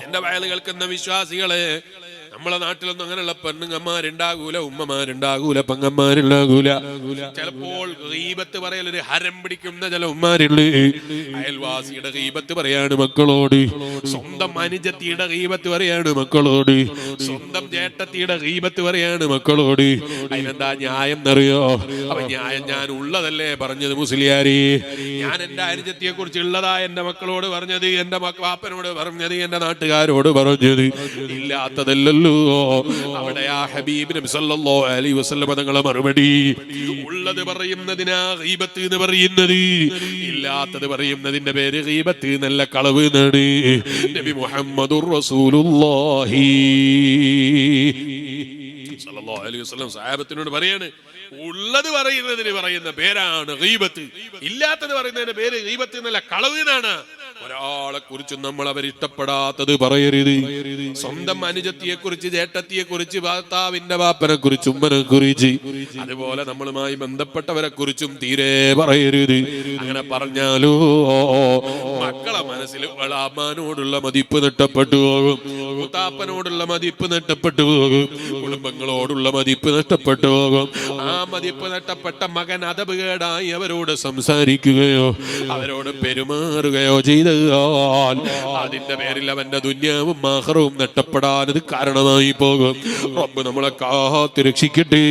എന്റെ വയല് കേൾക്കുന്ന വിശ്വാസികളെ, നമ്മളെ നാട്ടിലൊന്നും അങ്ങനെയുള്ള പെണ്ണുങ്ങന്മാരുണ്ടാകൂല, ഉമ്മമാരുണ്ടാകൂല, പെങ്ങന്മാരുണ്ടാകൂല. ചിലപ്പോൾ ഗീബത്ത് പറയൽ ഒരു ഹരം പിടിക്കുന്ന ചില ഉമ്മാരുണ്ട്. അയൽവാസിയുടെ ഗീബത്ത് പറയാണ് മക്കളോട്, സ്വന്തം അനുജത്തിയുടെ ഗീബത്ത് പറയാണ് മക്കളോട്, സ്വന്തം ചേട്ടത്തിയുടെ ഗീബത്ത് പറയാണ് മക്കളോട്. അതിനെന്താ ന്യായം എന്നറിയോ? അപ്പൊ ന്യായം ഞാൻ ഉള്ളതല്ലേ പറഞ്ഞത് മുസ്ലിയാരി. ഞാൻ എന്റെ അനുജത്തിയെ കുറിച്ച് ഉള്ളതാ എന്റെ മക്കളോട് പറഞ്ഞത്, എന്റെ വാപ്പനോട് പറഞ്ഞത്, എന്റെ നാട്ടുകാരോട് പറഞ്ഞത്. ഇല്ലാത്തതല്ലല്ലോ. അവിടെ ആ ഹബീബ് നബി സല്ലല്ലാഹു അലൈഹി വസല്ലം തങ്ങളെ മറുപടി, ഉള്ളത് പറയുന്നതിനാ ഗീബത്ത് എന്ന് പറയുന്നത്, ഇല്ലാത്തത് പറയുന്നതിന്റെ പേര് ഗീബത്ത് എന്നല്ല, കളവ് എന്നാണ്. നബി മുഹമ്മദുർ റസൂലുള്ളാഹി സല്ലല്ലാഹു അലൈഹി വസല്ലം സഹാബത്തിനോട് പറയാണ്, ഉള്ളത് പറയുന്നതിന് പറയുന്ന പേരാണ് ഗീബത്ത്, ഇല്ലാത്തത് പറയുന്നതിന്റെ പേര് ഗീബത്ത് എന്നല്ല, കളവ് എന്നാണ്. ഒരാളെ കുറിച്ച് നമ്മൾ അവരിഷ്ടപ്പെടാത്തത് പറയരുത്. സ്വന്തം അനുജത്തിയെ കുറിച്ച്, ചേട്ടത്തിയെ കുറിച്ച്, ഭർത്താവിന്റെ വാപ്പനെ കുറിച്ച്, ഉമ്മനെ കുറിച്ച്, അതുപോലെ നമ്മളുമായി ബന്ധപ്പെട്ടവരെ കുറിച്ചും തീരെ പറയരുത്. അങ്ങനെ പറഞ്ഞാലോ മക്കളെ മനസ്സിൽ വളാമാനോടുള്ള മതിപ്പ് നഷ്ടപ്പെട്ടു പോകും, മുത്താപ്പനോടുള്ള മതിപ്പ് നഷ്ടപ്പെട്ടു പോകും, കുടുംബങ്ങളോടുള്ള മതിപ്പ് നഷ്ടപ്പെട്ടു പോകും. ആ മതിപ്പ് നഷ്ടപ്പെട്ട മകൻ അദബ് കേടായി അവരോട് സംസാരിക്കുകയോ അവരോട് പെരുമാറുകയോ ചെയ്ത അതിന്റെ പേരിൽ അവന്റെ ദുന്യാവും ആഖിറവും നഷ്ടപ്പെടാൻ ഇത് കാരണമായി പോകും. റബ്ബ് നമ്മളെ കാത്ത് രക്ഷിക്കട്ടെ.